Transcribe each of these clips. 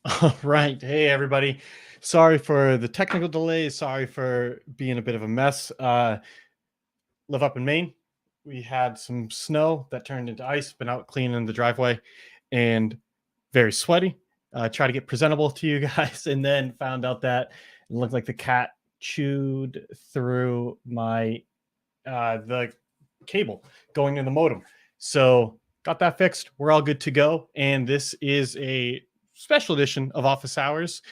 All right. Hey, everybody. Sorry for the technical delays. Sorry for being a bit of a mess. Live up in Maine. We had some snow that turned into ice, been out cleaning the driveway and very sweaty. Try to get presentable to you guys and then found out that it looked like the cat chewed through my the cable going in the modem. So got that fixed. We're all good to go. And this is a special edition of Office Hours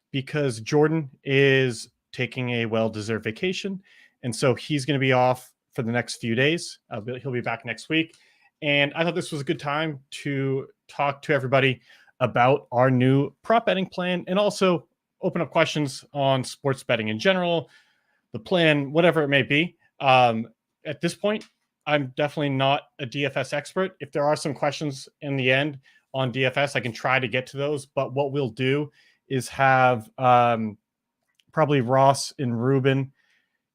because Jordan is taking a well-deserved vacation. And so he's going to be off for the next few days. He'll be back next week. And I thought this was a good time to talk to everybody about our new prop betting plan and also open up questions on sports betting in general, the plan, whatever it may be. At this point, I'm definitely not a DFS expert. If there are some questions in the end on DFS, I can try to get to those. But what we'll do is have probably Ross and Ruben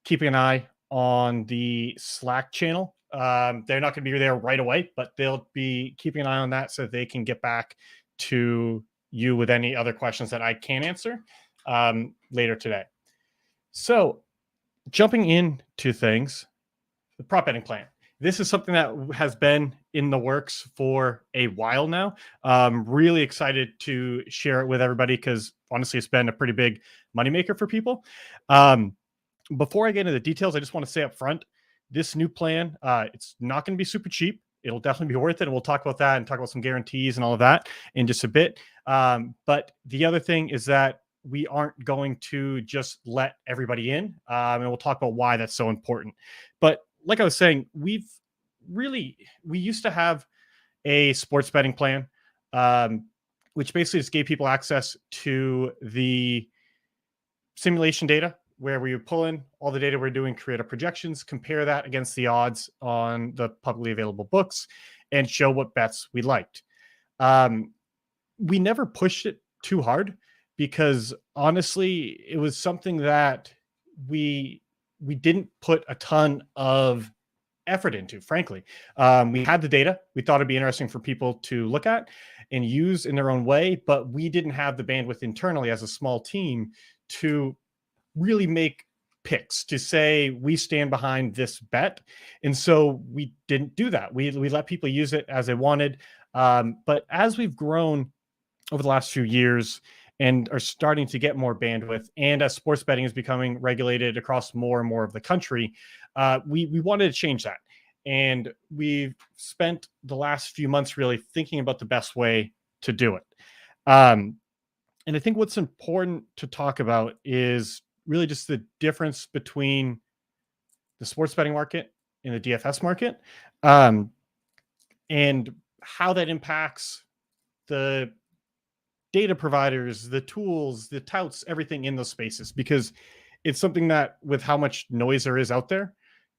keeping an eye on the Slack channel. They're not going to be there right away, but they'll be keeping an eye on that so they can get back to you with any other questions that I can answer later today. So jumping into things, the prop betting plan. This is something that has been in the works for a while now. Really excited to share it with everybody because honestly, it's been a pretty big moneymaker for people. Before I get into the details, I just want to say up front, this new plan, it's not going to be super cheap. It'll definitely be worth it. And we'll talk about that and talk about some guarantees and all of that in just a bit. But the other thing is that we aren't going to just let everybody in. And we'll talk about why that's so important. But like I was saying, we used to have a sports betting plan, which basically just gave people access to the simulation data where we would pull in all the data we're doing, create our projections, compare that against the odds on the publicly available books, and show what bets we liked. We never pushed it too hard because honestly, it was something that we didn't put a ton of effort into, frankly. We had the data. We thought it'd be interesting for people to look at and use in their own way, but we didn't have the bandwidth internally as a small team to really make picks to say we stand behind this bet. And so we didn't do that. We let people use it as they wanted. But as we've grown over the last few years and are starting to get more bandwidth, and as sports betting is becoming regulated across more and more of the country, we wanted to change that. And we've spent the last few months really thinking about the best way to do it. And I think what's important to talk about is really just the difference between the sports betting market and the DFS market, and how that impacts the data providers, the tools, the touts, everything in those spaces, because it's something that with how much noise there is out there,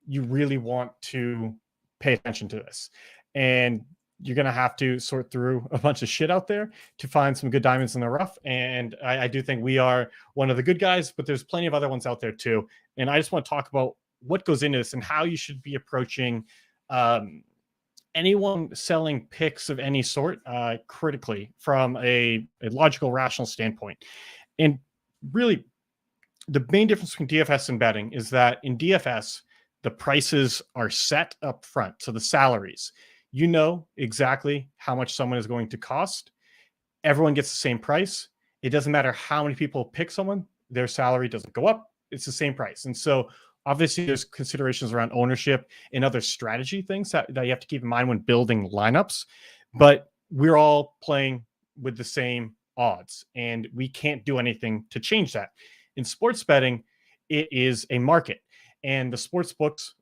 you really want to pay attention to this. And you're going to have to sort through a bunch of shit out there to find some good diamonds in the rough. And I do think we are one of the good guys, but there's plenty of other ones out there too. And I just want to talk about what goes into this and how you should be approaching anyone selling picks of any sort critically from a logical, rational standpoint. And really, the main difference between DFS and betting is that in DFS, the prices are set up front. So the salaries, you know exactly how much someone is going to cost. Everyone gets the same price. It doesn't matter how many people pick someone, their salary doesn't go up. It's the same price. And so obviously there's considerations around ownership and other strategy things that you have to keep in mind when building lineups. But we're all playing with the same odds, and we can't do anything to change that. In sports betting, it is a market, and the sports books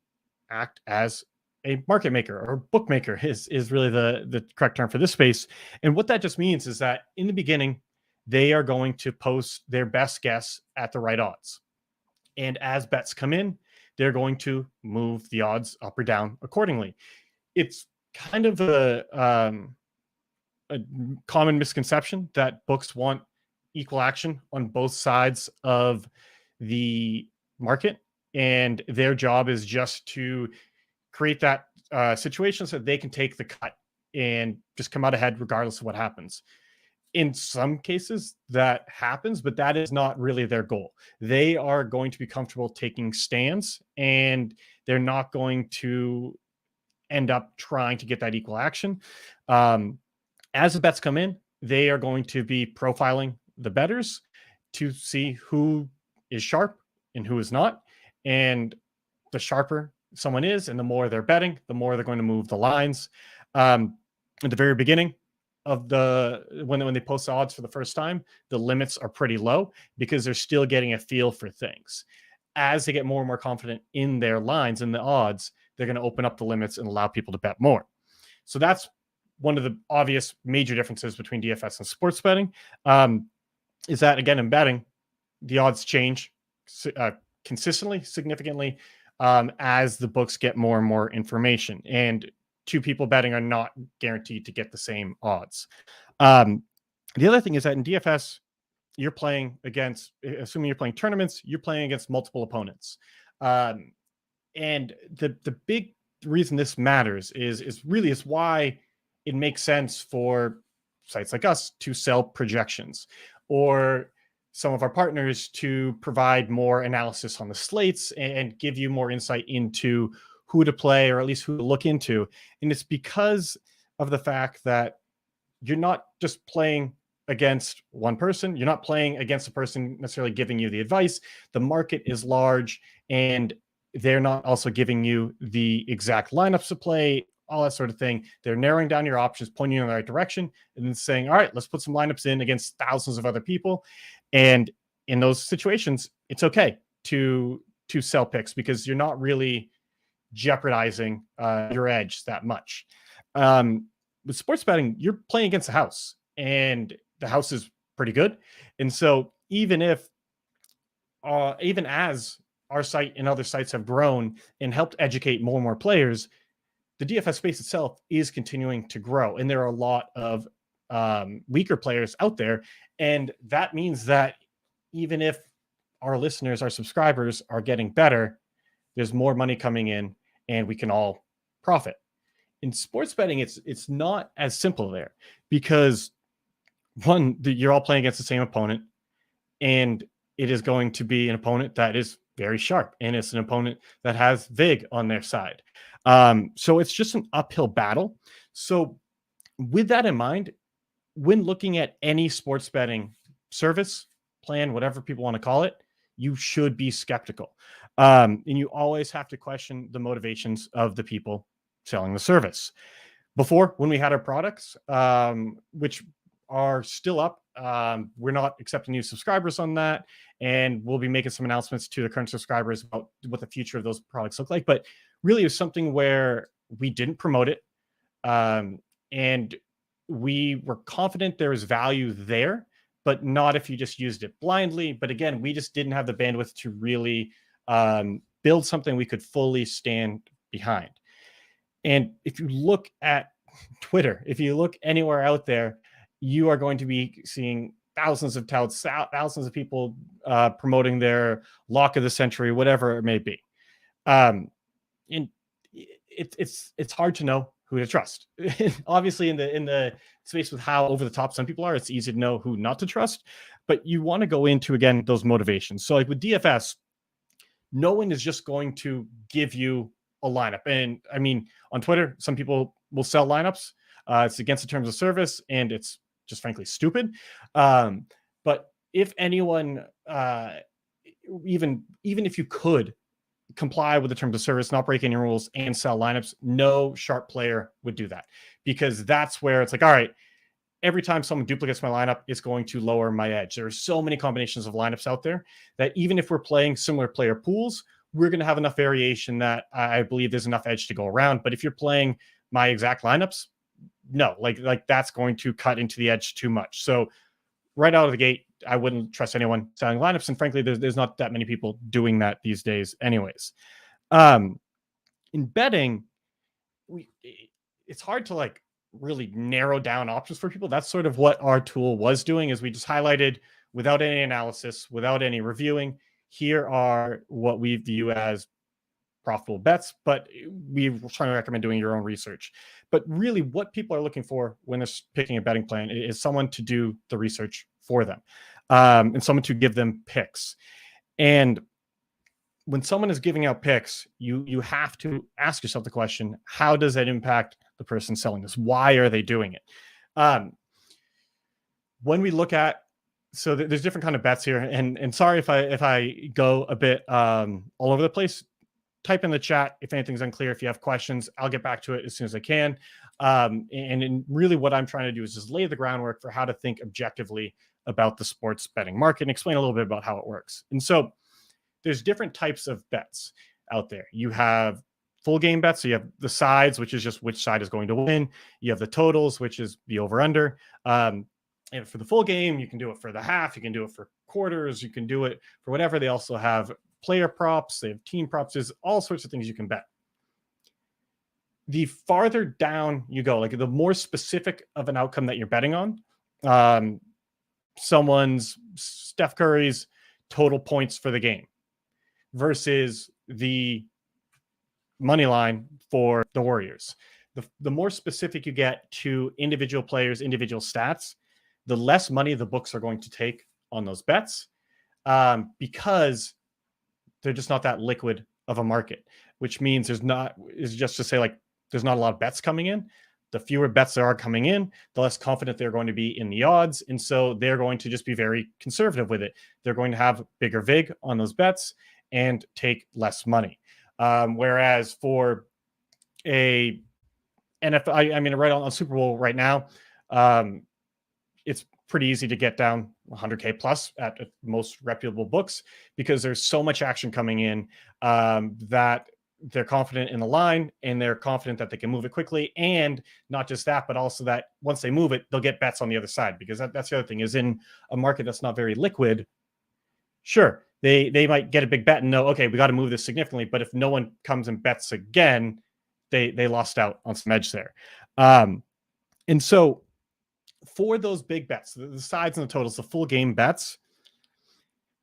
act as a market maker, or bookmaker is really the correct term for this space. And what that just means is that in the beginning, they are going to post their best guess at the right odds. And as bets come in, they're going to move the odds up or down accordingly. It's kind of a common misconception that books want equal action on both sides of the market, and their job is just to create that situation so they can take the cut and just come out ahead regardless of what happens. in some cases that happens, but that is not really their goal. They are going to be comfortable taking stands, and they're not going to end up trying to get that equal action. As the bets come in, they are going to be profiling the bettors to see who is sharp and who is not. And the sharper someone is and the more they're betting, the more they're going to move the lines. At the very beginning of when they post the odds for the first time, the limits are pretty low because they're still getting a feel for things. As they get more and more confident in their lines and the odds, they're going to open up the limits and allow people to bet more. So that's one of the obvious major differences between DFS and sports betting, is that, again, in betting, the odds change consistently, significantly, as the books get more and more information. And two people betting are not guaranteed to get the same odds. The other thing is that in DFS, you're playing against, assuming you're playing tournaments, you're playing against multiple opponents. And the big reason this matters is why it makes sense for sites like us to sell projections, or some of our partners to provide more analysis on the slates and give you more insight into who to play, or at least who to look into. And it's because of the fact that you're not just playing against one person. You're not playing against a person necessarily giving you the advice. The market is large, and they're not also giving you the exact lineups to play, all that sort of thing. They're narrowing down your options, pointing you in the right direction, and then saying, all right, let's put some lineups in against thousands of other people. And in those situations, it's okay to sell picks because you're not really jeopardizing your edge that much. With sports betting, you're playing against the house, and the house is pretty good. And so even as our site and other sites have grown and helped educate more and more players, the DFS space itself is continuing to grow. And there are a lot of weaker players out there. And that means that even if our listeners, our subscribers are getting better, there's more money coming in and we can all profit. In sports betting, it's not as simple there, because one, you're all playing against the same opponent, and it is going to be an opponent that is very sharp, and it's an opponent that has VIG on their side. So it's just an uphill battle. So with that in mind, when looking at any sports betting service, plan, whatever people want to call it, you should be skeptical. And you always have to question the motivations of the people selling the service. Before, when we had our products, which are still up, we're not accepting new subscribers on that, and we'll be making some announcements to the current subscribers about what the future of those products look like. But really, it was something where we didn't promote it, and we were confident there was value there, but not if you just used it blindly. But again, we just didn't have the bandwidth to really build something we could fully stand behind. And if you look at Twitter, if you look anywhere out there, you are going to be seeing thousands of touts, thousands of people promoting their lock of the century, whatever it may be. And it's hard to know who to trust. Obviously, in the space with how over the top some people are, it's easy to know who not to trust. But you want to go into, again, those motivations. So like with DFS, no one is just going to give you a lineup. And I mean, on Twitter, some people will sell lineups. It's against the terms of service, and it's just frankly stupid. But if anyone, even if you could comply with the terms of service, not break any rules, and sell lineups, no sharp player would do that, because that's where it's like, all right, every time someone duplicates my lineup, it's going to lower my edge. There are so many combinations of lineups out there that even if we're playing similar player pools, we're going to have enough variation that I believe there's enough edge to go around. But if you're playing my exact lineups, no, like that's going to cut into the edge too much. So right out of the gate, I wouldn't trust anyone selling lineups. And frankly, there's not that many people doing that these days anyways. In betting, it's hard to like really narrow down options for people. That's sort of what our tool was doing, is we just highlighted, without any analysis, without any reviewing, here are what we view as profitable bets, but we try to recommend doing your own research. But really what people are looking for when they're picking a betting plan is someone to do the research for them, and someone to give them picks. And when someone is giving out picks, you have to ask yourself the question, how does that impact the person selling this? Why are they doing it? When we look at, so there's different kind of bets here, and sorry if I go a bit all over the place. Type in the chat if anything's unclear. If you have questions, I'll get back to it as soon as I can. And really what I'm trying to do is just lay the groundwork for how to think objectively about the sports betting market and explain a little bit about how it works. And so there's different types of bets out there. You have full game bets. So you have the sides, which is just which side is going to win. You have the totals, which is the over under. And for the full game, you can do it for the half. You can do it for quarters. You can do it for whatever. They also have player props. They have team props. There's all sorts of things you can bet. The farther down you go, like the more specific of an outcome that you're betting on, someone's Steph Curry's total points for the game versus the money line for the Warriors. The more specific you get to individual players, individual stats, the less money the books are going to take on those bets, because they're just not that liquid of a market, which means there's not a lot of bets coming in. The fewer bets there are coming in, the less confident they're going to be in the odds. And so they're going to just be very conservative with it. They're going to have bigger vig on those bets and take less money. Whereas for a NFL, I mean, right on Super Bowl right now, it's pretty easy to get down 100K plus at most reputable books because there's so much action coming in that they're confident in the line and they're confident that they can move it quickly. And not just that, but also that once they move it, they'll get bets on the other side, because that's the other thing is in a market that's not very liquid. Sure, they might get a big bet and know, okay, we got to move this significantly. But if no one comes and bets again, they lost out on some edge there. And so for those big bets, the sides and the totals, the full game bets,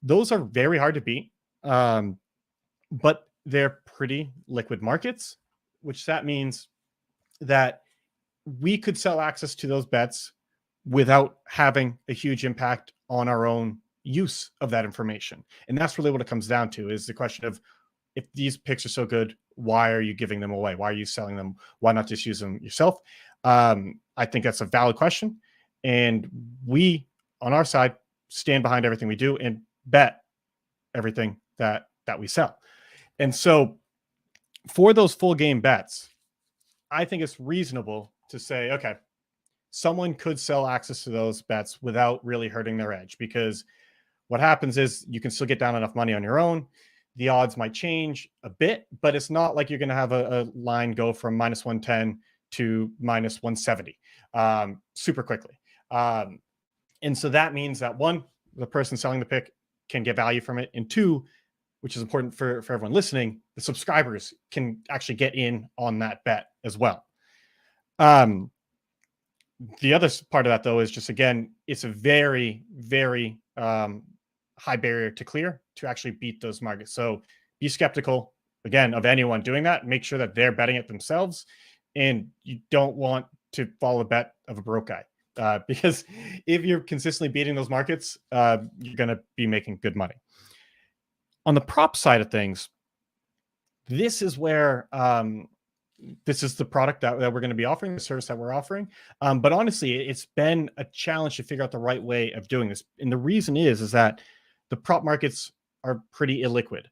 those are very hard to beat. But they're pretty liquid markets, which that means that we could sell access to those bets without having a huge impact on our own use of that information. And that's really what it comes down to, is the question of, if these picks are so good, why are you giving them away? Why are you selling them? Why not just use them yourself? I think that's a valid question. And we, on our side, stand behind everything we do and bet everything that we sell. And so for those full game bets, I think it's reasonable to say, okay, someone could sell access to those bets without really hurting their edge, because what happens is you can still get down enough money on your own. The odds might change a bit, but it's not like you're going to have a line go from minus 110 to minus 170 super quickly. And so that means that, one, the person selling the pick can get value from it. And two, which is important for everyone listening, the subscribers can actually get in on that bet as well. The other part of that, though, is just, again, it's a very, very high barrier to clear to actually beat those markets. So be skeptical, again, of anyone doing that. Make sure that they're betting it themselves. And you don't want to follow a bet of a broke guy. Because if you're consistently beating those markets, you're going to be making good money. On the prop side of things, this is where this is the product that we're going to be offering, the service that we're offering. But honestly, it's been a challenge to figure out the right way of doing this. And the reason is that the prop markets are pretty illiquid,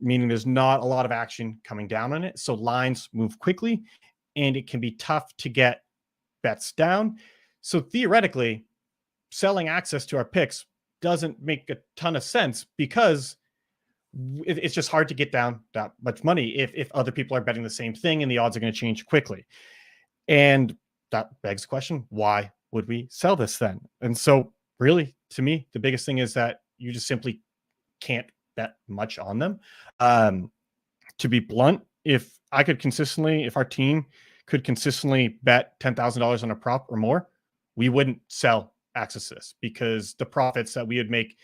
meaning there's not a lot of action coming down on it. So lines move quickly and it can be tough to get bets down. So theoretically, selling access to our picks doesn't make a ton of sense, because it's just hard to get down that much money if other people are betting the same thing and the odds are going to change quickly. And that begs the question, why would we sell this then? And so really, to me, the biggest thing is that you just simply can't bet much on them. To be blunt, if our team could consistently bet $10,000 on a prop or more, we wouldn't sell access to this, because the profits that we would make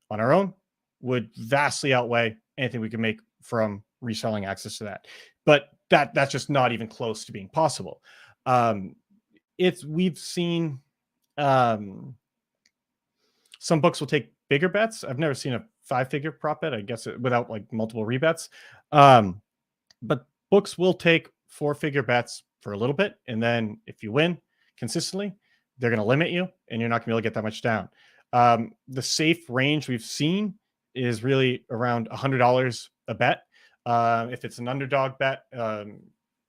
on our own would vastly outweigh anything we could make from reselling access to that. But that's just not even close to being possible. We've seen some books will take bigger bets. I've never seen a 5-figure prop bet, I guess, without like multiple rebets. But books will take 4-figure bets for a little bit, and then if you win consistently, they're going to limit you, and you're not going to be able to get that much down. The safe range we've seen is really around $100 a bet. If it's an underdog bet,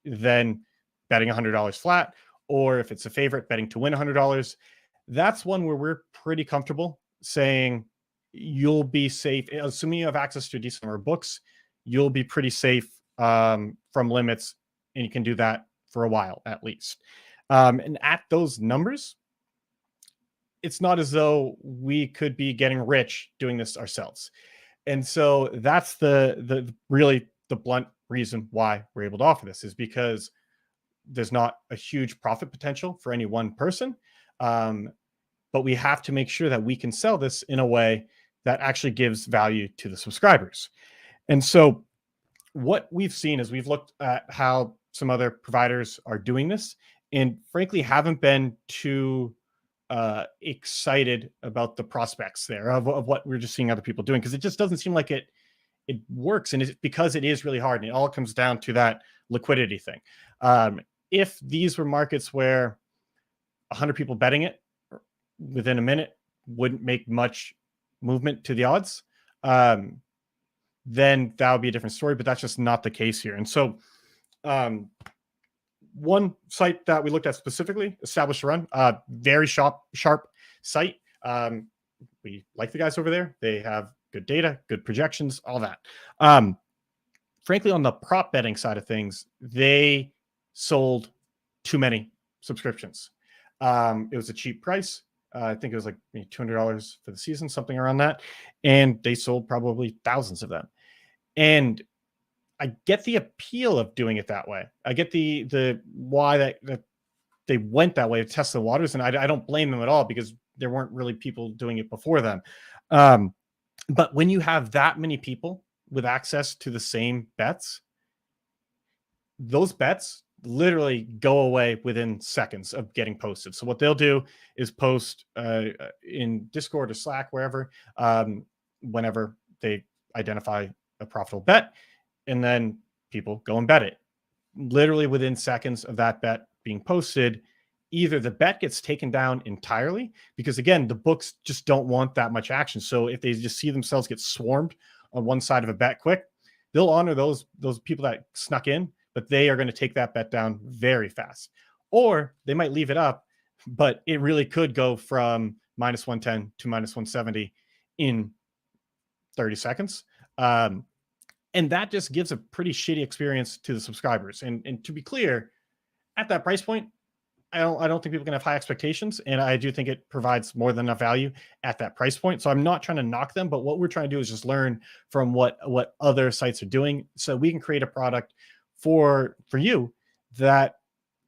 then betting $100 flat, or if it's a favorite, betting to win $100. That's one where we're pretty comfortable saying you'll be safe. Assuming you have access to a decent number of books, you'll be pretty safe from limits, and you can do that for a while at least. And at those numbers, it's not as though we could be getting rich doing this ourselves. And so that's the really the blunt reason why we're able to offer this, is because there's not a huge profit potential for any one person. But we have to make sure that we can sell this in a way that actually gives value to the subscribers. And so what we've seen is we've looked at how some other providers are doing this, and frankly haven't been too excited about the prospects there of what we're just seeing other people doing, because it just doesn't seem like it works. And it's because it is really hard, and it all comes down to that liquidity thing. If these were markets where 100 people betting it within a minute wouldn't make much movement to the odds, then that would be a different story, but that's just not the case here. And so one site that we looked at specifically, Establish to Run, very sharp site. We like the guys over there. They have good data, good projections, all that. Frankly, on the prop betting side of things, they sold too many subscriptions. It was a cheap price. I think it was like $200 for the season, something around that. And they sold probably thousands of them. And I get the appeal of doing it that way. I get the why that they went that way to test the waters. And I don't blame them at all, because there weren't really people doing it before them. But when you have that many people with access to the same bets, those bets literally go away within seconds of getting posted. So what they'll do is post in Discord or Slack, wherever, whenever they identify a profitable bet, and then people go and bet it. Literally within seconds of that bet being posted, either the bet gets taken down entirely, because again, the books just don't want that much action. So if they just see themselves get swarmed on one side of a bet quick, they'll honor those people that snuck in, but they are going to take that bet down very fast. Or they might leave it up, but it really could go from minus 110 to minus 170 in 30 seconds. And that just gives a pretty shitty experience to the subscribers. And to be clear, at that price point, I don't think people can have high expectations. And I do think it provides more than enough value at that price point. So I'm not trying to knock them, but what we're trying to do is just learn from what other sites are doing, so we can create a product for you that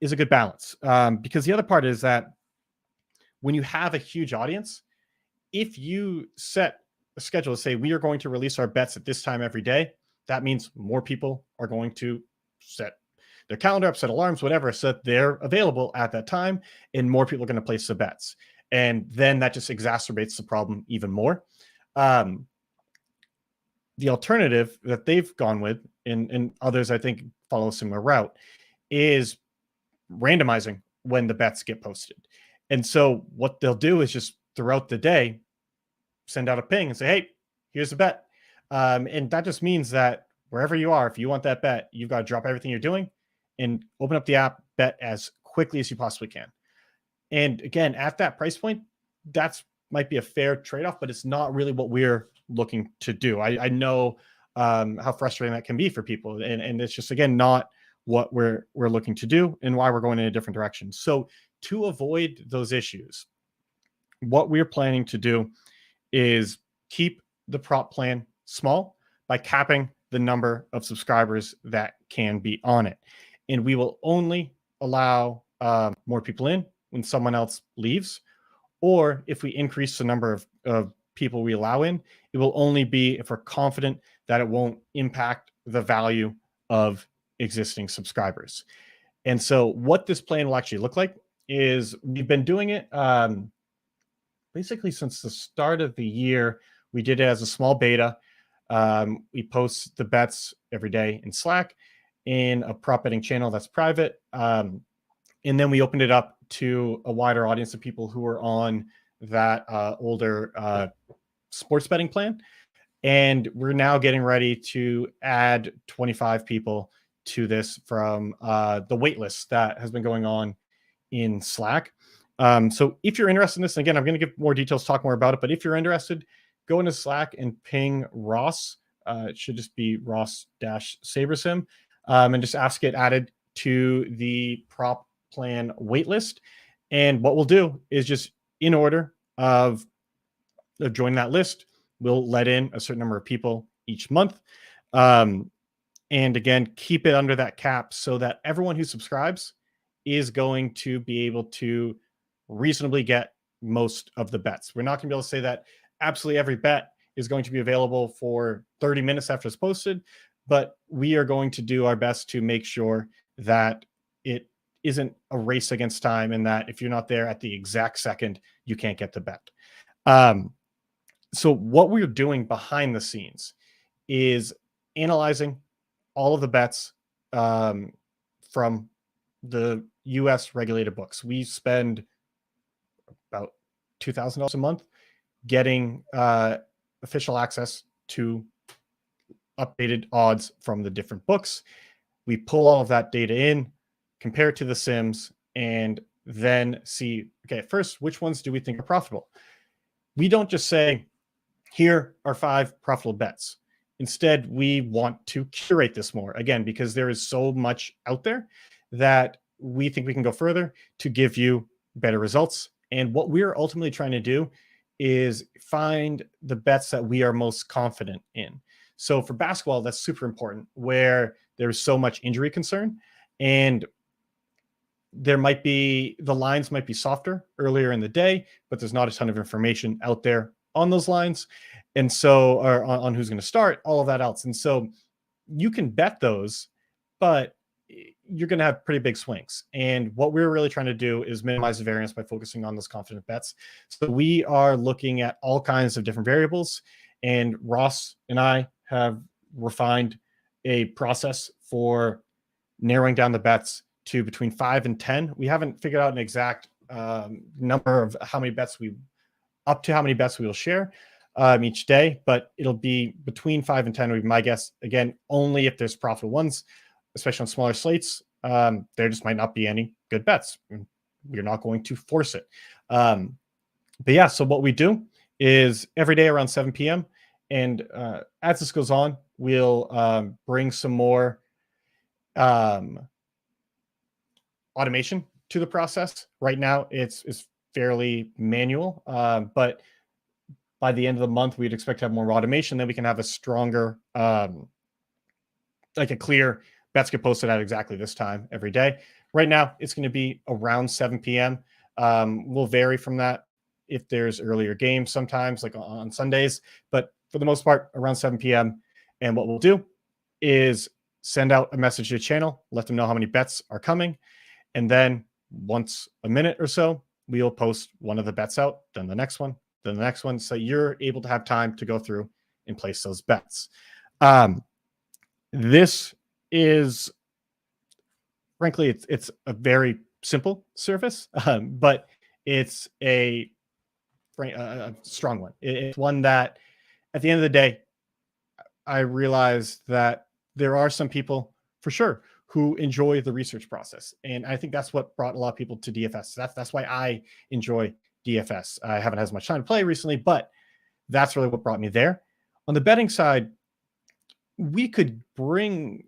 is a good balance. Because the other part is that when you have a huge audience, if you set a schedule to say we are going to release our bets at this time every day, that means more people are going to set their calendar up, set alarms, whatever, so that they're available at that time, and more people are going to place the bets. And then that just exacerbates the problem even more. The alternative that they've gone with, and others I think follow a similar route, is randomizing when the bets get posted. And so what they'll do is just throughout the day send out a ping and say, hey, here's a bet. And that just means that wherever you are, if you want that bet, you've got to drop everything you're doing and open up the app, bet as quickly as you possibly can. And again, at that price point, that's might be a fair trade-off, but it's not really what we're looking to do. I know how frustrating that can be for people. And it's just, again, not what we're looking to do, and why we're going in a different direction. So to avoid those issues, what we're planning to do is keep the prop plan small by capping the number of subscribers that can be on it. And we will only allow more people in when someone else leaves, or if we increase the number of people we allow in, it will only be if we're confident that it won't impact the value of existing subscribers. And so what this plan will actually look like is we've been doing it basically since the start of the year. We did it as a small beta. We post the bets every day in Slack in a prop betting channel that's private. And then we opened it up to a wider audience of people who are on that older sports betting plan. And we're now getting ready to add 25 people to this from the waitlist that has been going on in Slack. So if you're interested in this, and again, I'm going to give more details, talk more about it, but if you're interested, go into Slack and ping Ross. It should just be Ross-SaberSim, and just ask it added to the prop plan waitlist. And what we'll do is just in order of joining that list, we'll let in a certain number of people each month. And again, keep it under that cap so that everyone who subscribes is going to be able to reasonably get most of the bets. We're not going to be able to say that absolutely every bet is going to be available for 30 minutes after it's posted, but we are going to do our best to make sure that it isn't a race against time and that if you're not there at the exact second, you can't get the bet. So what we're doing behind the scenes is analyzing all of the bets from the US regulated books. We spend about $2,000 a month getting official access to updated odds from the different books. We pull all of that data in, compare it to the sims, and then see, okay, first, which ones do we think are profitable? We don't just say, here are 5 profitable bets. Instead, we want to curate this more, again, because there is so much out there that we think we can go further to give you better results. And what we're ultimately trying to do is find the bets that we are most confident in. So for basketball, that's super important, where there's so much injury concern, and there might be, the lines might be softer earlier in the day, but there's not a ton of information out there on those lines. And so, or on who's going to start, all of that else. And so you can bet those, but you're going to have pretty big swings. And what we're really trying to do is minimize the variance by focusing on those confident bets. So we are looking at all kinds of different variables, and Ross and I have refined a process for narrowing down the bets to between 5 and 10. We haven't figured out an exact number of how many bets we will share each day, but it'll be between 5 and 10 would be my guess. Again, only if there's profitable ones, especially on smaller slates. There just might not be any good bets. We're not going to force it. But yeah, so what we do is every day around 7 p.m. And as this goes on, we'll bring some more automation to the process. Right now, it's fairly manual, but by the end of the month, we'd expect to have more automation. Then we can have a stronger, like a clear bets get posted at exactly this time every day. Right now, it's going to be around 7 p.m. We'll vary from that if there's earlier games sometimes, like on Sundays, but for the most part, around 7 p.m. And what we'll do is send out a message to the channel, let them know how many bets are coming. And then once a minute or so, we'll post one of the bets out, then the next one, then the next one. So you're able to have time to go through and place those bets. This is, frankly, it's a very simple service, but it's a strong one. It's one that at the end of the day, I realized that there are some people for sure who enjoy the research process. And I think that's what brought a lot of people to DFS. That's why I enjoy DFS. I haven't had as much time to play recently, but that's really what brought me there. On the betting side, we could bring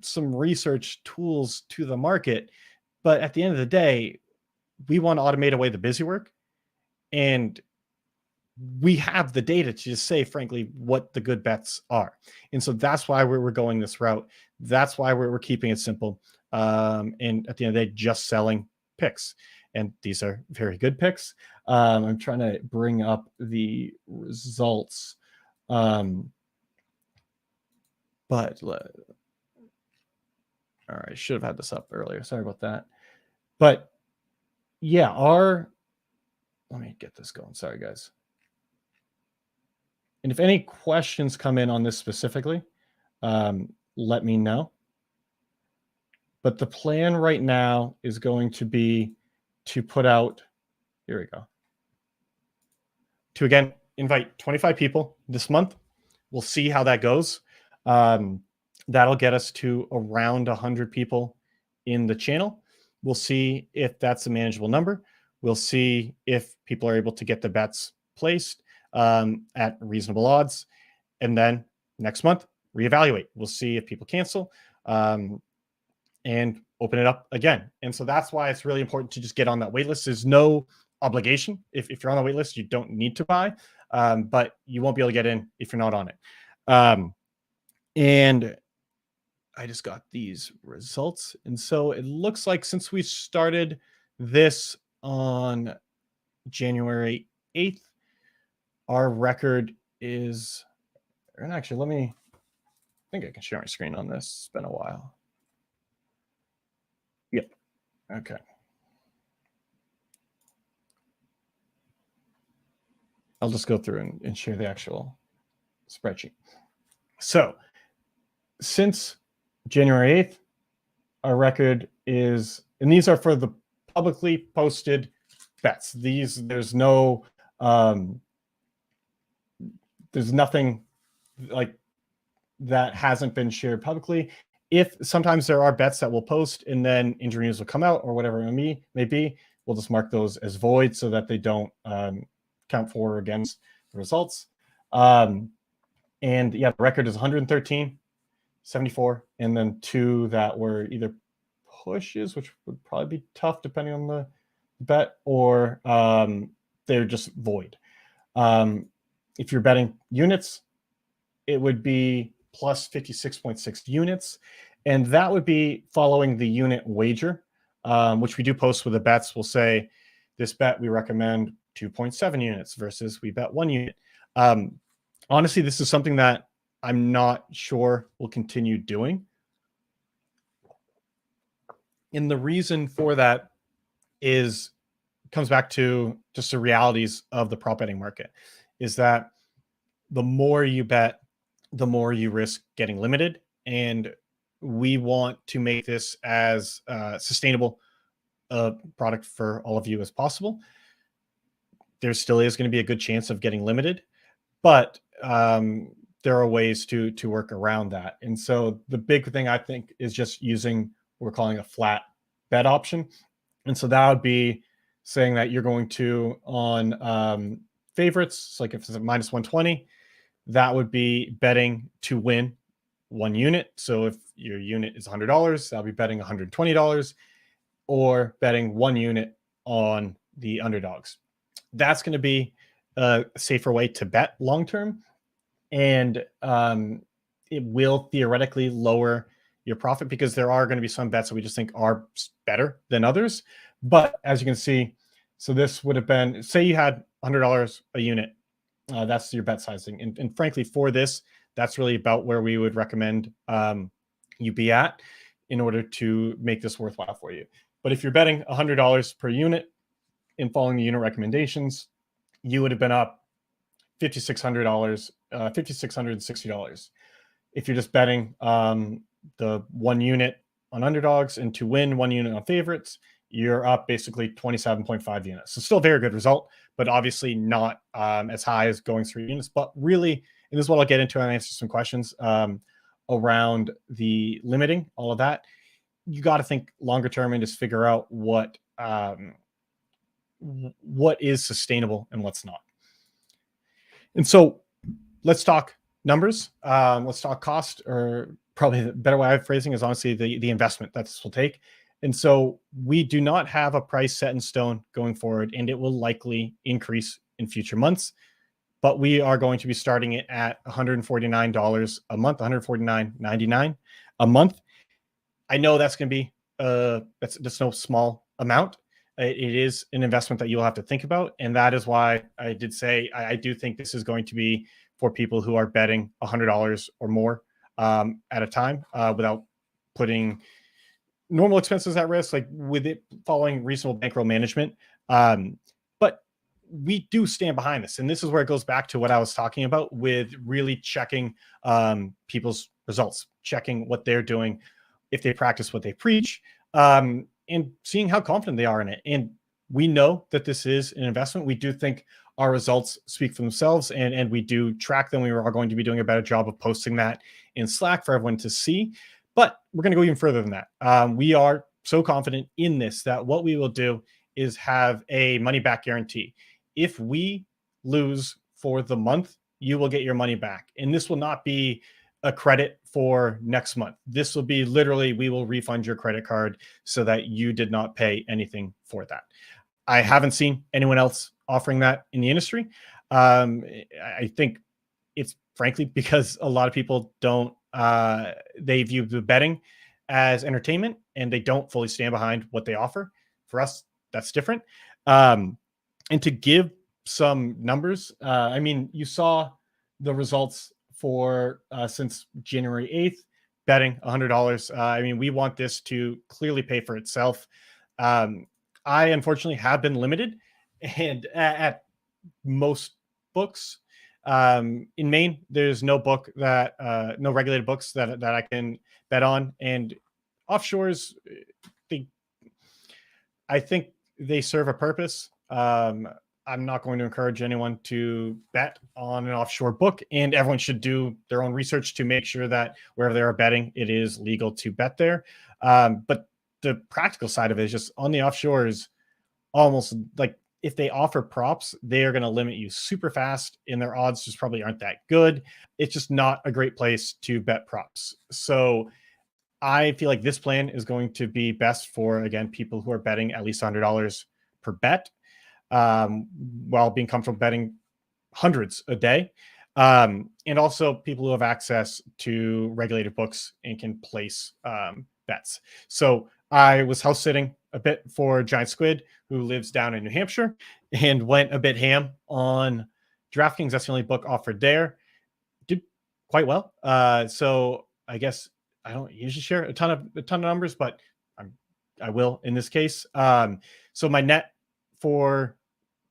some research tools to the market, but at the end of the day, we want to automate away the busy work. And we have the data to just say, frankly, what the good bets are. And so that's why we're going this route. That's why we're keeping it simple. And at the end of the day, just selling picks. And these are very good picks. I'm trying to bring up the results. But All right, should have had this up earlier. Sorry about that. But yeah, let me get this going. Sorry, guys. And if any questions come in on this specifically, let me know. But the plan right now is going to be to put out, here we go, to again invite 25 people this month. We'll see how that goes. That'll get us to around 100 people in the channel. We'll see if that's a manageable number. We'll see if people are able to get the bets placed at reasonable odds. And then next month, reevaluate. We'll see if people cancel and open it up again. And so that's why it's really important to just get on that wait list. There's no obligation. If you're on the wait list, you don't need to buy, but you won't be able to get in if you're not on it. And I just got these results. And so it looks like since we started this on January 8th, our record is, and actually, I think I can share my screen on this. It's been a while. Yep. Okay. I'll just go through and share the actual spreadsheet. So since January 8th, our record is, and these are for the publicly posted bets. There's no, there's nothing like that hasn't been shared publicly. If sometimes there are bets that we'll post and then injury news will come out or whatever it may be, we'll just mark those as void so that they don't count for or against the results. And yeah, the record is 113, 74, and then 2 that were either pushes, which would probably be tough depending on the bet, or they're just void. If you're betting units, it would be plus 56.6 units. And that would be following the unit wager, which we do post with the bets. We'll say this bet, we recommend 2.7 units versus we bet 1 unit. Honestly, this is something that I'm not sure we'll continue doing. And the reason for that comes back to just the realities of the prop betting market, is that the more you bet, the more you risk getting limited. And we want to make this as sustainable a product for all of you as possible. There still is going to be a good chance of getting limited, but there are ways to work around that. And so the big thing I think is just using what we're calling a flat bet option. And so that would be saying that you're going to, on favorites, so like if it's a minus 120, that would be betting to win 1 unit. So if your unit is $100, that'll be betting $120, or betting 1 unit on the underdogs. That's going to be a safer way to bet long-term. And it will theoretically lower your profit because there are going to be some bets that we just think are better than others. But as you can see, so this would have been, say you had $100 a unit. That's your bet sizing. And frankly, for this, that's really about where we would recommend you be at in order to make this worthwhile for you. But if you're betting $100 per unit and following the unit recommendations, you would have been up $5,600, $5,660. If you're just betting the 1 unit on underdogs and to win 1 unit on favorites, you're up basically 27.5 units. So still a very good result, but obviously not as high as going 3 units. But really, and this is what I'll get into and answer some questions around the limiting, all of that. You got to think longer term and just figure out what is sustainable and what's not. And so let's talk numbers. Let's talk cost, or probably the better way of phrasing is honestly the investment that this will take. And so we do not have a price set in stone going forward, and it will likely increase in future months. But we are going to be starting it at $149 a month, $149.99 a month. I know that's going to be that's no small amount. It is an investment that you'll have to think about, and that is why I did say I do think this is going to be for people who are betting $100 or more at a time without putting normal expenses at risk, like with it following reasonable bankroll management. But we do stand behind this. And this is where it goes back to what I was talking about with really checking people's results, checking what they're doing, if they practice what they preach, and seeing how confident they are in it. And we know that this is an investment. We do think our results speak for themselves, and we do track them. We are going to be doing a better job of posting that in Slack for everyone to see. But we're going to go even further than that. We are so confident in this that what we will do is have a money back guarantee. If we lose for the month, you will get your money back. And this will not be a credit for next month. This will be literally, we will refund your credit card so that you did not pay anything for that. I haven't seen anyone else offering that in the industry. I think it's frankly because a lot of people don't, they view the betting as entertainment and they don't fully stand behind what they offer. For us, that's different. And to give some numbers, I mean, you saw the results for since January 8th, betting $100. I mean, we want this to clearly pay for itself. I unfortunately have been limited, and at most books in Maine, there's no book that no regulated books that I can bet on, and offshores, I think they serve a purpose. I'm not going to encourage anyone to bet on an offshore book, and everyone should do their own research to make sure that wherever they are betting, it is legal to bet there. But the practical side of it is just on the offshores, almost like if they offer props, they are going to limit you super fast, and their odds just probably aren't that good. It's just not a great place to bet props. So I feel like this plan is going to be best for, again, people who are betting at least $100 per bet, while being comfortable betting hundreds a day. And also people who have access to regulated books and can place bets. So I was house sitting a bit for Giant Squid, who lives down in New Hampshire, and went a bit ham on DraftKings. That's the only book offered there. Did quite well. So I guess I don't usually share a ton of numbers, but I will in this case. So my net for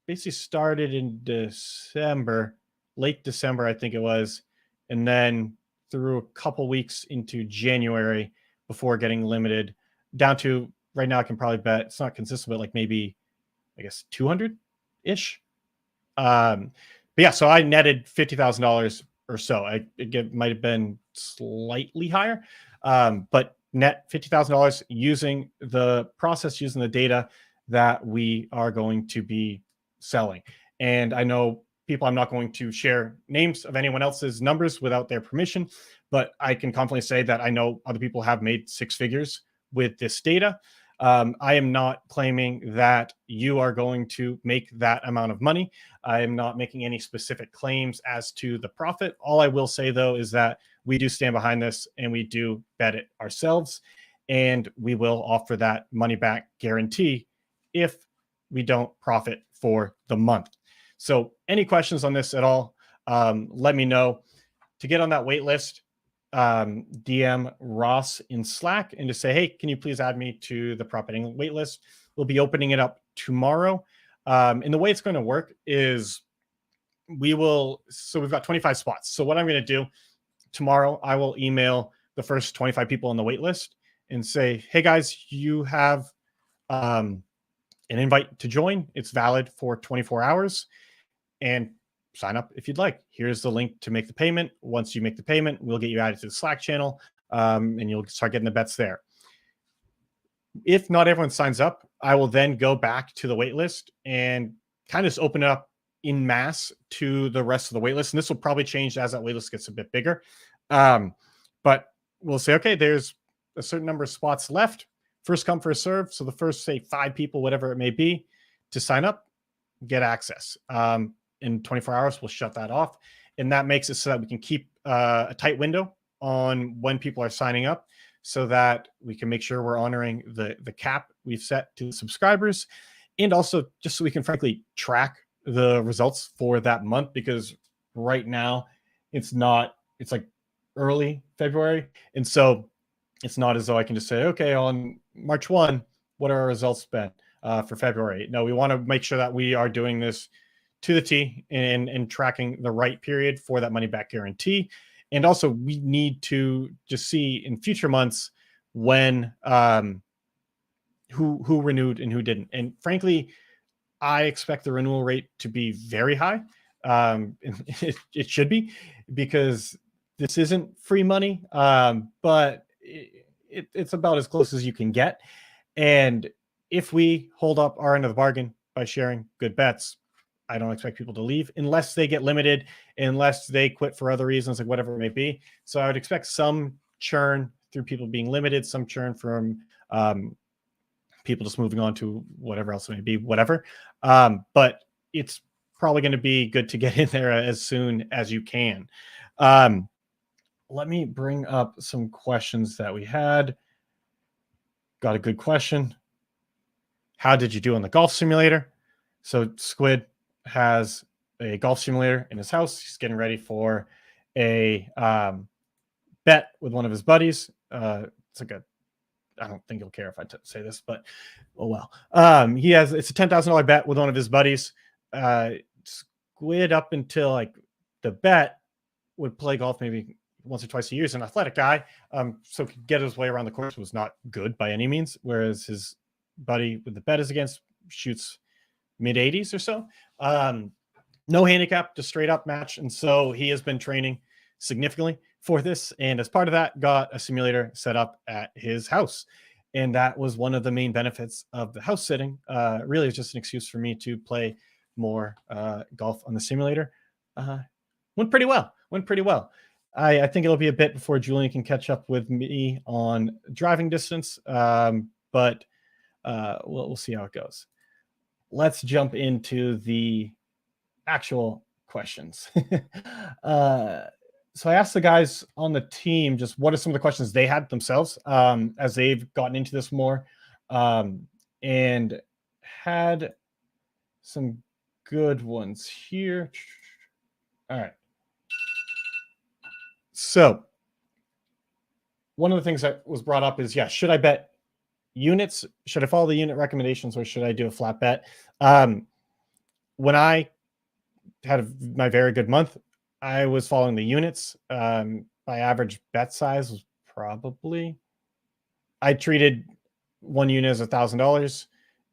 basically started in December, late December, I think it was, and then through a couple weeks into January before getting limited down to right now. I can probably bet it's not consistent, but like maybe, I guess 200 ish. But yeah, so I netted $50,000 or so. It might have been slightly higher, but net $50,000 using the process, using the data that we are going to be selling. And I know people, I'm not going to share names of anyone else's numbers without their permission, but I can confidently say that I know other people have made six figures with this data. I am not claiming that you are going to make that amount of money. I am not making any specific claims as to the profit. All I will say, though, is that we do stand behind this and we do bet it ourselves. And we will offer that money back guarantee if we don't profit for the month. So any questions on this at all, let me know. To get on that wait list, DM Ross in Slack and just say, hey, can you please add me to the prop betting wait list? We'll be opening it up tomorrow. And the way it's going to work is we've got 25 spots. So what I'm going to do tomorrow, I will email the first 25 people on the wait list and say, hey guys, you have an invite to join. It's valid for 24 hours and sign up if you'd like. Here's the link to make the payment. Once you make the payment, we'll get you added to the Slack channel, and you'll start getting the bets there. If not everyone signs up, I will then go back to the wait list and kind of just open it up in mass to the rest of the wait list. And this will probably change as that wait list gets a bit bigger. But we'll say, okay, there's a certain number of spots left. First come, first serve. So the first, say, 5 people, whatever it may be, to sign up, get access. In 24 hours, we'll shut that off. And that makes it so that we can keep a tight window on when people are signing up so that we can make sure we're honoring the cap we've set to subscribers. And also just so we can frankly track the results for that month, because right now it's like early February. And so it's not as though I can just say, okay, on March 1, what are our results been for February? No, we want to make sure that we are doing this to the T and tracking the right period for that money back guarantee. And also we need to just see in future months when who renewed and who didn't. And frankly, I expect the renewal rate to be very high. It should be, because this isn't free money, but it's about as close as you can get. And if we hold up our end of the bargain by sharing good bets, I don't expect people to leave unless they get limited, unless they quit for other reasons, like whatever it may be. So I would expect some churn through people being limited, some churn from people just moving on to whatever else it may be, whatever. But it's probably going to be good to get in there as soon as you can. Let me bring up some questions that we had. Got a good question. How did you do on the golf simulator? So Squid has a golf simulator in his house. He's getting ready for a bet with one of his buddies. It's like I don't think he'll care if I say this, but oh well. It's a $10,000 bet with one of his buddies. Squid, up until like the bet, would play golf maybe once or twice a year. He's an athletic guy, so could get his way around the course, was not good by any means. Whereas his buddy with the bet is against shoots mid 80s or so. No handicap, just straight up match. And so he has been training significantly for this. And as part of that, got a simulator set up at his house. And that was one of the main benefits of the house sitting. Really, it's just an excuse for me to play more golf on the simulator. Went pretty well. I think it'll be a bit before Julian can catch up with me on driving distance. But we'll see how it goes. Let's jump into the actual questions. So I asked the guys on the team just what are some of the questions they had themselves as they've gotten into this more, and had some good ones here. All right. So one of the things that was brought up is, should I bet units? Should I follow the unit recommendations, or should I do a flat bet? When I had my very good month, I was following the units. My average bet size was I treated one unit as $1,000.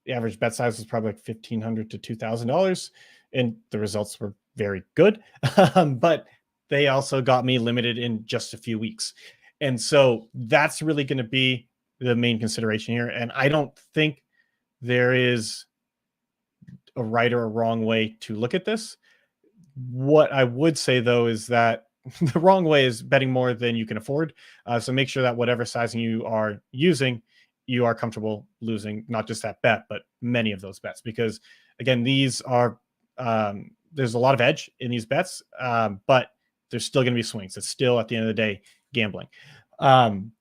The average bet size was probably like $1,500 to $2,000, and the results were very good. But they also got me limited in just a few weeks. And so that's really going to be the main consideration here. And I don't think there is a right or a wrong way to look at this. What I would say, though, is that the wrong way is betting more than you can afford. So make sure that whatever sizing you are using, you are comfortable losing not just that bet, but many of those bets. Because, again, these are there's a lot of edge in these bets, but there's still going to be swings. It's still, at the end of the day, gambling. If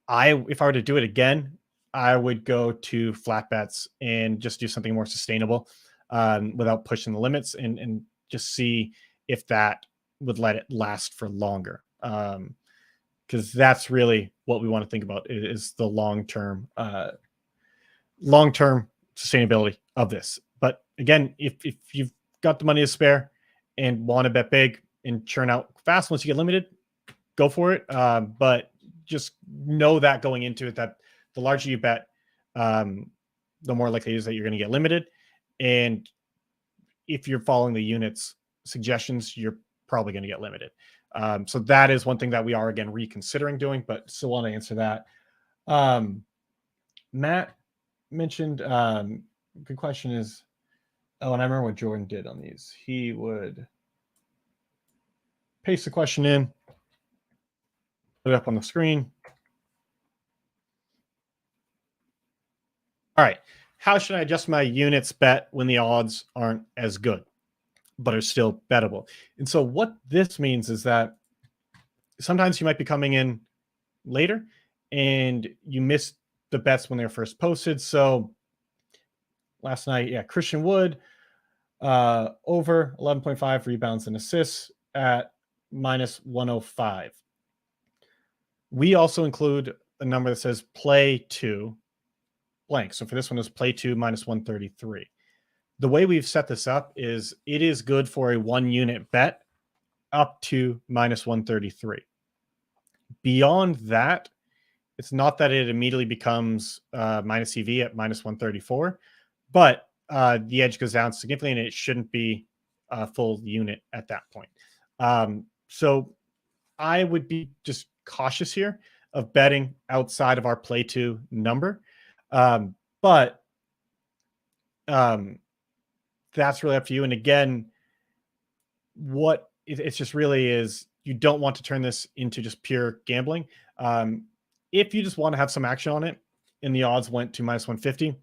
I were to do it again, I would go to flat bets and just do something more sustainable without pushing the limits, and just see if that would let it last for longer. Because that's really what we want to think about, is the long-term sustainability of this. But again, if you've got the money to spare and want to bet big and churn out fast once you get limited, go for it. But just know that going into it, that the larger you bet, the more likely it is that you're going to get limited. And if you're following the units suggestions, you're probably going to get limited. So that is one thing that we are, again, reconsidering doing, but still want to answer that. Matt mentioned, good question is, and I remember what Jordan did on these. He would paste the question in, put it up on the screen. All right. How should I adjust my units bet when the odds aren't as good, but are still bettable? And so what this means is that sometimes you might be coming in later and you missed the bets when they were first posted. So last night, Christian Wood, over 11.5 rebounds and assists at minus 105. We also include a number that says play to blank. So for this one is play 2 minus 133. The way we've set this up is it is good for a 1 unit bet up to minus 133. Beyond that, it's not that it immediately becomes minus EV at minus 134, but the edge goes down significantly and it shouldn't be a full unit at that point. So I would be just cautious here of betting outside of our play 2 number. But that's really up to you. And again, what it's just really is you don't want to turn this into just pure gambling. If you just want to have some action on it and the odds went to minus 150,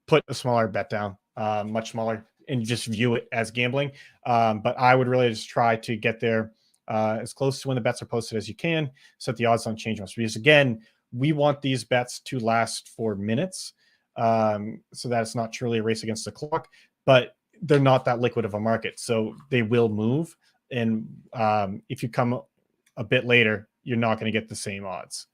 put a smaller bet down, much smaller, and just view it as gambling. But I would really just try to get there as close to when the bets are posted as you can, so that the odds don't change much. Because again, we want these bets to last for minutes, so that it's not truly a race against the clock, but they're not that liquid of a market, so they will move. And if you come a bit later, you're not going to get the same odds.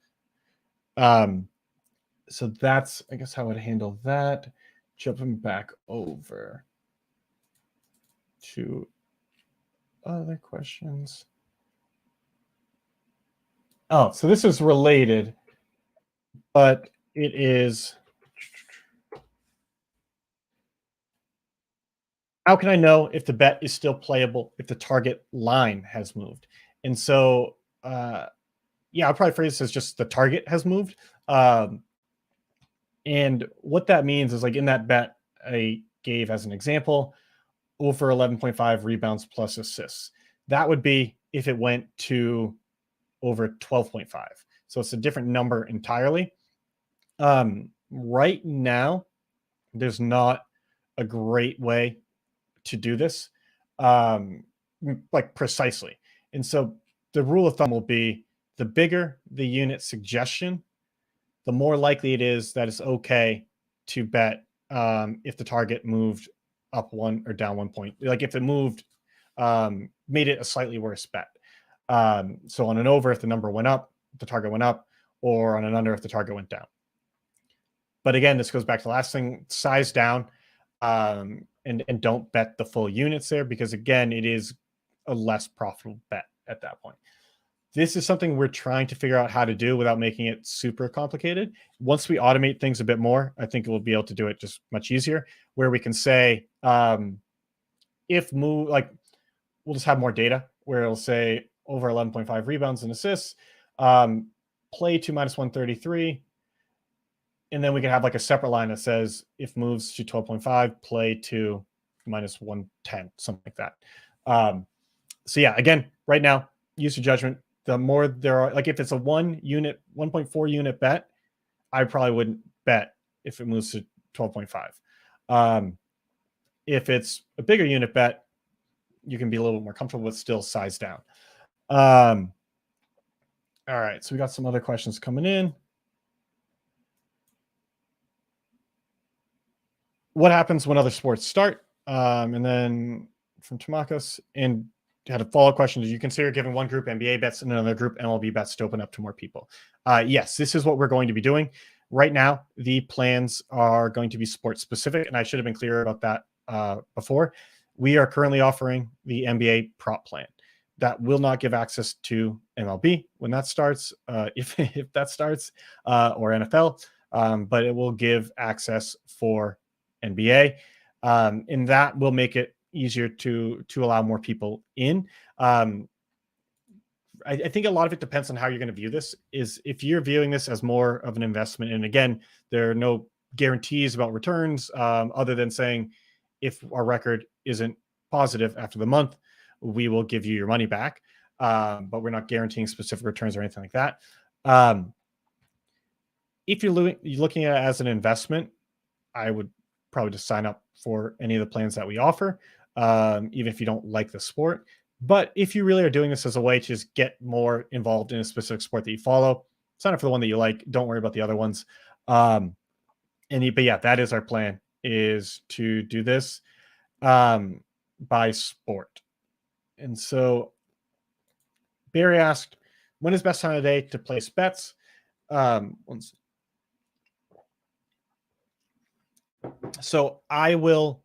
So that's, I guess, how I'd handle that. Jumping back over to other questions. Oh, so this is related, but it is, how can I know if the bet is still playable if the target line has moved? And so, yeah, I'll probably phrase this as just the target has moved. And what that means is, like in that bet I gave as an example, over 11.5 rebounds plus assists. That would be if it went to over 12.5. So it's a different number entirely. Right now, there's not a great way to do this, like precisely. And so the rule of thumb will be the bigger the unit suggestion, the more likely it is that it's okay to bet if the target moved up 1 or down 1 point. Like if it moved, made it a slightly worse bet. So on an over, if the number went up, the target went up, or on an under, if the target went down. But again, this goes back to the last thing, size down, and don't bet the full units there, because again, it is a less profitable bet at that point. This is something we're trying to figure out how to do without making it super complicated. Once we automate things a bit more, I think we'll be able to do it just much easier, where we can say, if move, like we'll just have more data where it'll say over 11.5 rebounds and assists, play to minus 133. And then we can have like a separate line that says if moves to 12.5, play to minus 110, something like that. So yeah, again, right now, use your judgment. The more there are, like if it's a 1.4 unit bet, I probably wouldn't bet if it moves to 12.5. If it's a bigger unit bet, you can be a little more comfortable with still size down. All right, so we got some other questions coming in. What happens when other sports start? And then from Tamakos, and had a follow-up question. Did you consider giving one group NBA bets and another group MLB bets to open up to more people? Yes, this is what we're going to be doing. Right now, the plans are going to be sports specific, and I should have been clear about that before. We are currently offering the NBA prop plan. That will not give access to MLB when that starts, if that starts, or NFL, but it will give access for NBA, and that will make it easier to allow more people in. I think a lot of it depends on how you're going to view this. Is if you're viewing this as more of an investment, and again, there are no guarantees about returns other than saying if our record isn't positive after the month, we will give you your money back, but we're not guaranteeing specific returns or anything like that. If you're looking at it as an investment, I would probably just sign up for any of the plans that we offer, even if you don't like the sport. But if you really are doing this as a way to just get more involved in a specific sport that you follow, sign up for the one that you like. Don't worry about the other ones. But yeah, that is our plan, is to do this by sport. And so Barry asked, when is best time of day to place bets? So I will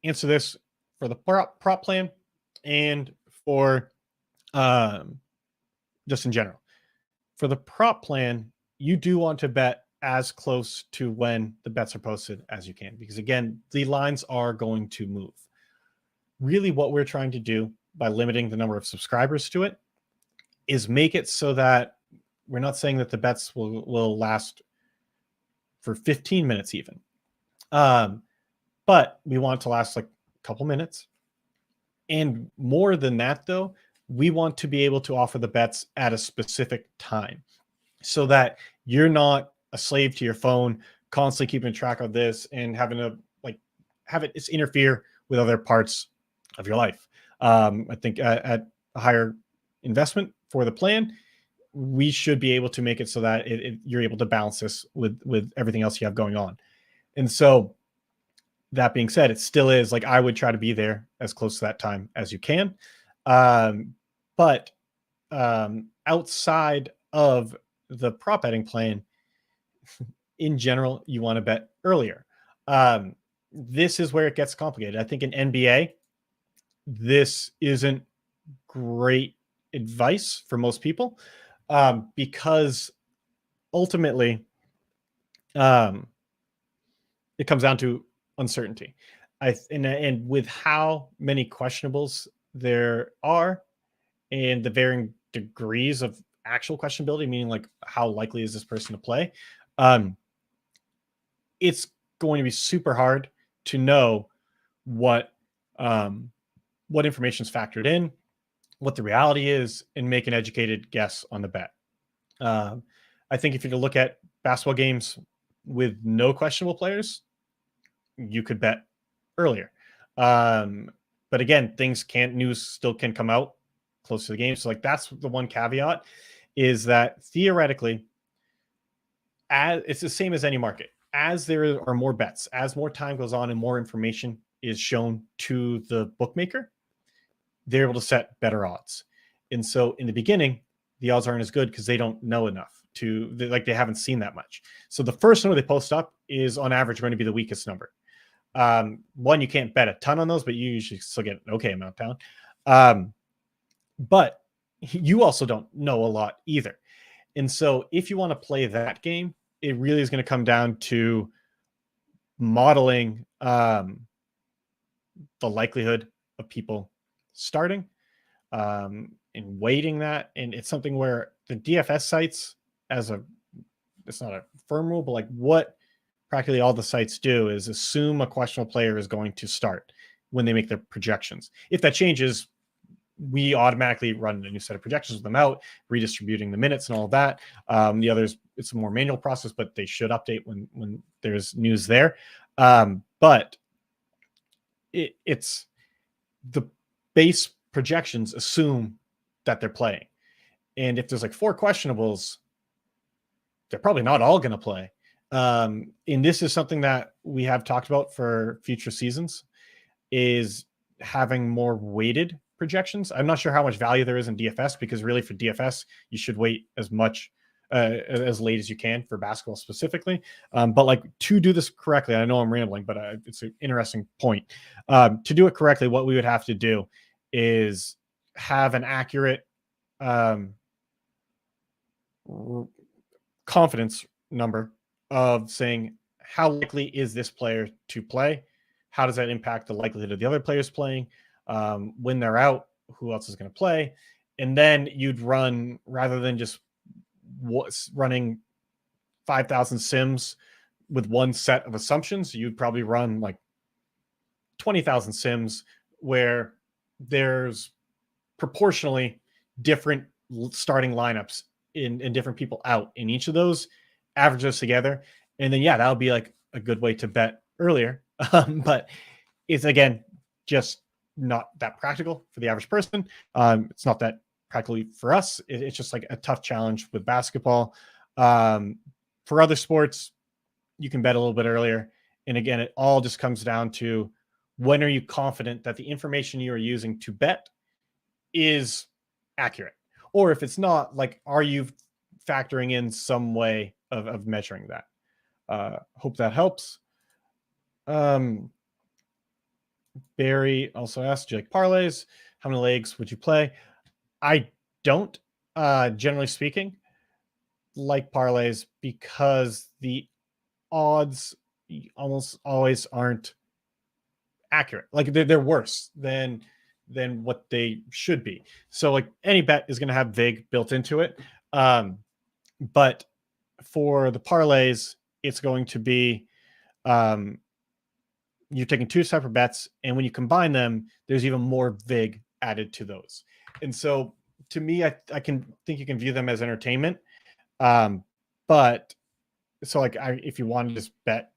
answer this for the prop plan and for just in general. For the prop plan, you do want to bet as close to when the bets are posted as you can, because again, the lines are going to move. Really, what we're trying to do by limiting the number of subscribers to it is make it so that we're not saying that the bets will last for 15 minutes even. But we want it to last like a couple minutes. And more than that, though, we want to be able to offer the bets at a specific time so that you're not a slave to your phone, constantly keeping track of this and having to like have it interfere with other parts of your life. I think at a higher investment for the plan, we should be able to make it so that you're able to balance this with everything else you have going on. And so that being said, it still is like I would try to be there as close to that time as you can. But outside of the prop betting plan, in general, you want to bet earlier. This is where it gets complicated. I think in NBA, this isn't great advice for most people because ultimately it comes down to uncertainty. And with how many questionables there are and the varying degrees of actual questionability, meaning like how likely is this person to play, it's going to be super hard to know what information is factored in, what the reality is, and make an educated guess on the bet. I think if you look at basketball games with no questionable players, you could bet earlier. But again, news still can come out close to the game. So like that's the one caveat is that theoretically, as it's the same as any market. As there are more bets, as more time goes on and more information is shown to the bookmaker, they're able to set better odds. And so in the beginning, the odds aren't as good because they don't know enough they haven't seen that much. So the first number they post up is on average going to be the weakest number. One, you can't bet a ton on those, but you usually still get an okay amount down. But you also don't know a lot either. And so if you want to play that game, it really is going to come down to modeling the likelihood of people starting and weighting that. And it's something where the DFS sites, it's not a firm rule, but like what practically all the sites do is assume a questionable player is going to start when they make their projections. If that changes, we automatically run a new set of projections with them out, redistributing the minutes and all of that. The others, it's a more manual process, but they should update when there's news there. But it's the base projections assume that they're playing. And if there's like 4 questionables, they're probably not all going to play. And this is something that we have talked about for future seasons is having more weighted projections. I'm not sure how much value there is in DFS because really for DFS, you should wait as much as late as you can for basketball specifically. But like to do this correctly, I know I'm rambling, but it's an interesting point. To do it correctly, what we would have to do is have an accurate confidence number of saying how likely is this player to play? How does that impact the likelihood of the other players playing? When they're out, who else is going to play? And then you'd run, rather than just running 5,000 sims with one set of assumptions, you'd probably run like 20,000 sims where there's proportionally different starting lineups in different people out in each of those, average those together. And then, yeah, that would be like a good way to bet earlier. But it's, again, just not that practical for the average person. It's not that practically for us. It's just like a tough challenge with basketball. For other sports, you can bet a little bit earlier. And again, it all just comes down to when are you confident that the information you are using to bet is accurate? Or if it's not, like, are you factoring in some way of measuring that? Hope that helps. Barry also asked, do you like parlays? How many legs would you play? I don't, generally speaking, like parlays because the odds almost always aren't accurate. Like they're worse than what they should be. So like any bet is going to have vig built into it. But for the parlays, it's going to be you're taking two separate bets, and when you combine them, there's even more vig added to those. And so to me, I can think you can view them as entertainment. But so like if you want to just bet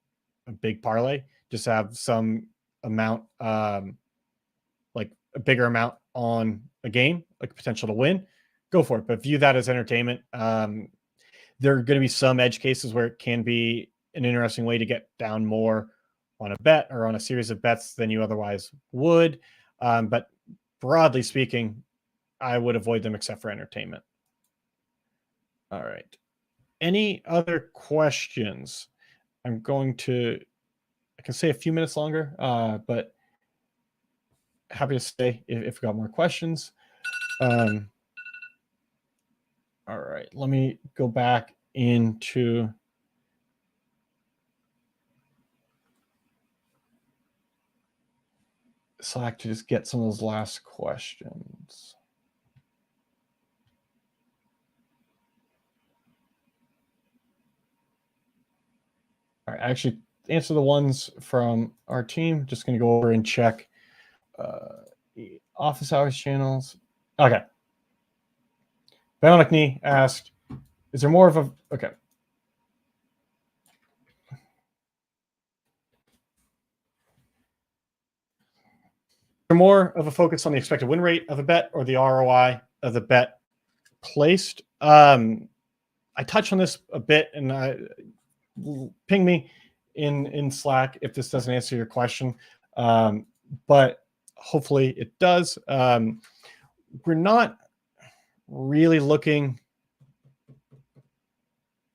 a big parlay, just have some amount, like a bigger amount on a game, like potential to win, go for it. But view that as entertainment. There are going to be some edge cases where it can be an interesting way to get down more on a bet or on a series of bets than you otherwise would. But broadly speaking, I would avoid them except for entertainment. All right. Any other questions? I can stay a few minutes longer, but happy to stay if we got more questions. All right, let me go back into Slack to just get some of those last questions. All right, I actually answer the ones from our team. Just going to go over and check the Office Hours channels. Okay. Bionic Knee asked, is there more of a... Okay. More of a focus on the expected win rate of a bet or the ROI of the bet placed? I touched on this a bit, and ping me in Slack if this doesn't answer your question, but hopefully it does. We're not really looking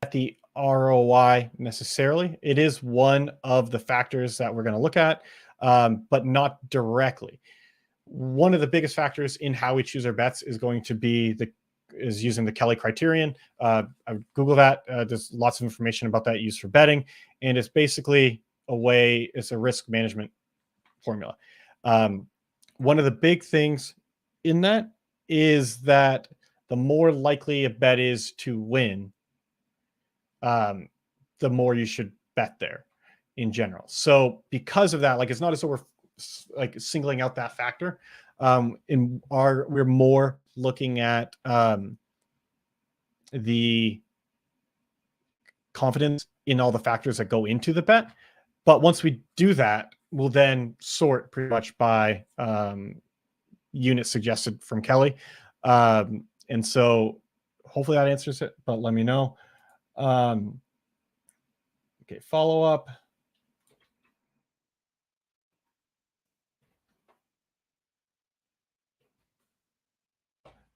at the ROI necessarily. It is one of the factors that we're going to look at, but not directly. One of the biggest factors in how we choose our bets is going to be using the Kelly criterion. I would Google that. There's lots of information about that used for betting, and it's basically it's a risk management formula. One of the big things in that is that the more likely a bet is to win, the more you should bet there in general. So because of that, like, it's not as though we're like singling out that factor. We're more looking at the confidence in all the factors that go into the bet. But once we do that, we'll then sort pretty much by unit suggested from Kelly. And so hopefully that answers it, but let me know. Okay, follow up.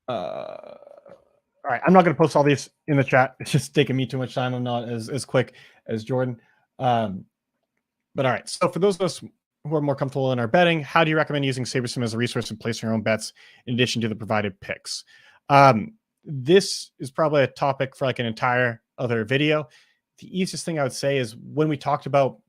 All right, I'm not going to post all these in the chat. It's just taking me too much time. I'm not as quick as Jordan. But all right, so for those of us who are more comfortable in our betting, how do you recommend using SaberSim as a resource in placing your own bets in addition to the provided picks? This is probably a topic for like an entire other video. The easiest thing I would say is when we talked about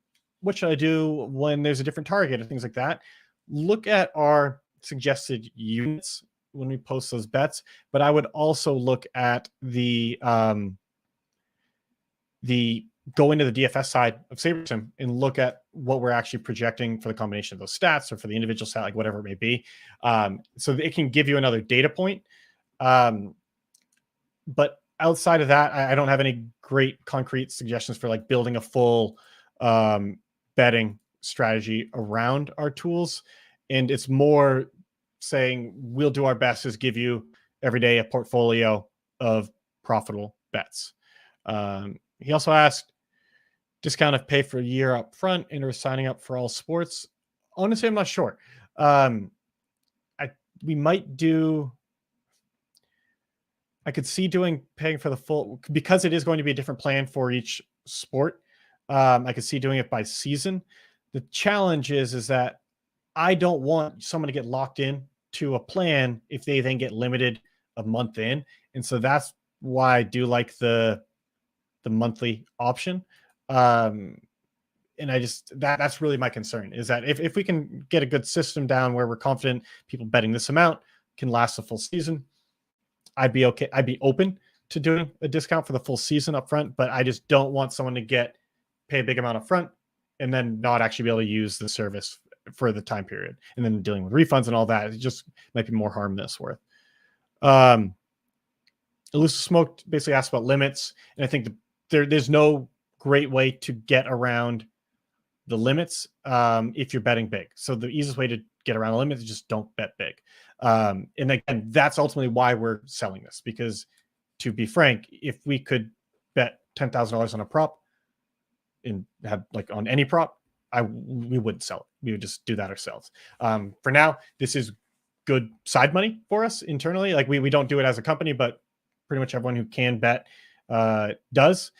what should I do when there's a different target and things like that, look at our suggested units when we post those bets. But I would also look at the go into the DFS side of SaberSim and look at what we're actually projecting for the combination of those stats or for the individual stat, like whatever it may be. So it can give you another data point. But outside of that, I don't have any great concrete suggestions for like building a full betting strategy around our tools. And it's more saying we'll do our best to give you every day a portfolio of profitable bets. He also asked, discount if pay for a year up front and or signing up for all sports. Honestly, I'm not sure. We might do... I could see paying for the full, because it is going to be a different plan for each sport. I could see doing it by season. The challenge is that I don't want someone to get locked in to a plan if they then get limited a month in. And so that's why I do like the monthly option. And I just that's really my concern, is that if we can get a good system down where we're confident people betting this amount can last a full season, I'd be okay. I'd be open to doing a discount for the full season up front, but I just don't want someone to pay a big amount up front and then not actually be able to use the service for the time period, and then dealing with refunds and all that. It just might be more harm than it's worth. Elusive Smoke basically asked about limits, and I think there's no great way to get around the limits if you're betting big. So the easiest way to get around the limits is just don't bet big. And again, that's ultimately why we're selling this, because to be frank, if we could bet $10,000 on a prop and have like on any prop, we wouldn't sell it. We would just do that ourselves. For now, this is good side money for us internally. Like we don't do it as a company, but pretty much everyone who can bet does.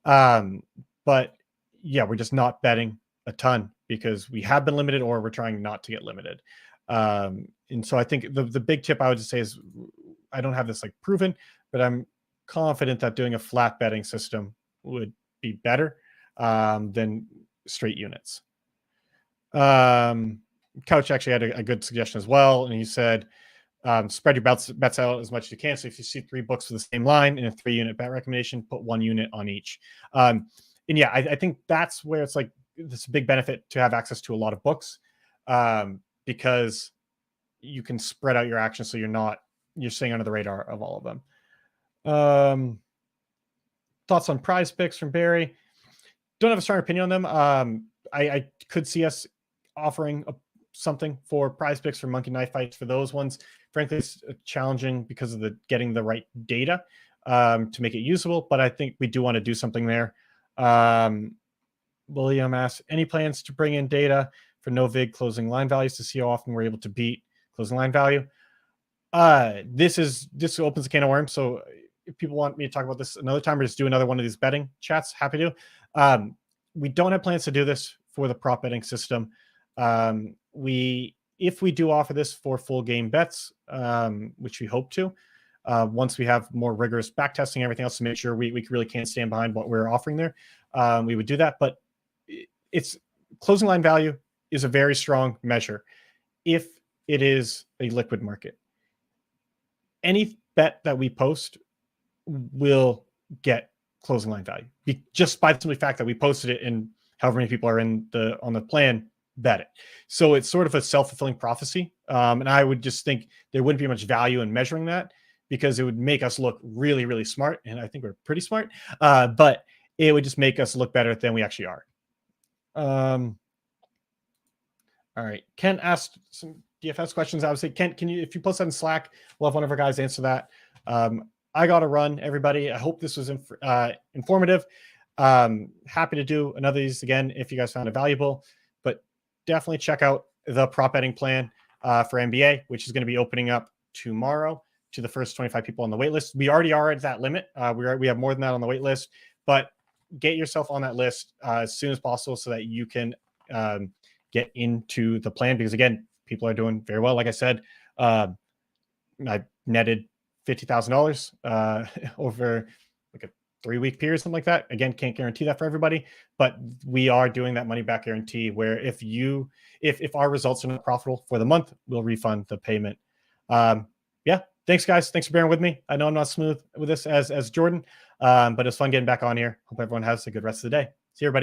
But yeah, we're just not betting a ton because we have been limited, or we're trying not to get limited. And so I think the big tip I would just say is, I don't have this like proven, but I'm confident that doing a flat betting system would be better than straight units. Couch actually had a good suggestion as well, and he said, spread your bets out as much as you can. So if you see 3 books with the same line in a 3-unit bet recommendation, put 1 unit on each. And yeah, I think that's where it's like, it's a big benefit to have access to a lot of books, because you can spread out your action, so you're staying under the radar of all of them. Thoughts on PrizePicks from Barry? Don't have a strong opinion on them. I could see us offering something for PrizePicks for MonkeyKnifeFight for those ones. Frankly, it's challenging because of getting the right data to make it usable, but I think we do want to do something there. William asks, any plans to bring in data for no vig closing line values to see how often we're able to beat closing line value? This opens a can of worms. So if people want me to talk about this another time, or just do another one of these betting chats, happy to. We don't have plans to do this for the prop betting system. If we do offer this for full game bets, which we hope to, once we have more rigorous back testing, everything else to make sure we really can stand behind what we're offering there, we would do that. But it's closing line value is a very strong measure if it is a liquid market. Any bet that we post will get closing line value just by the simple fact that we posted it, and however many people are on the plan bet it. So it's sort of a self-fulfilling prophecy. And I would just think there wouldn't be much value in measuring that, because it would make us look really, really smart. And I think we're pretty smart, but it would just make us look better than we actually are. All right. Ken asked some DFS questions. I would say, Ken, if you post that in Slack, we'll have one of our guys answer that. I got to run, everybody. I hope this was informative. Happy to do another of these again if you guys found it valuable, but definitely check out the prop betting plan for NBA, which is going to be opening up tomorrow to the first 25 people on the wait list. We already are at that limit. We have more than that on the wait list, but get yourself on that list as soon as possible so that you can get into the plan, because again, people are doing very well. Like I said, I netted $50,000 over like a 3-week period, something like that. Again, can't guarantee that for everybody, but we are doing that money back guarantee where if our results are not profitable for the month, we'll refund the payment. Yeah. Thanks guys. Thanks for bearing with me. I know I'm not smooth with this as Jordan, but it's fun getting back on here. Hope everyone has a good rest of the day. See you, everybody.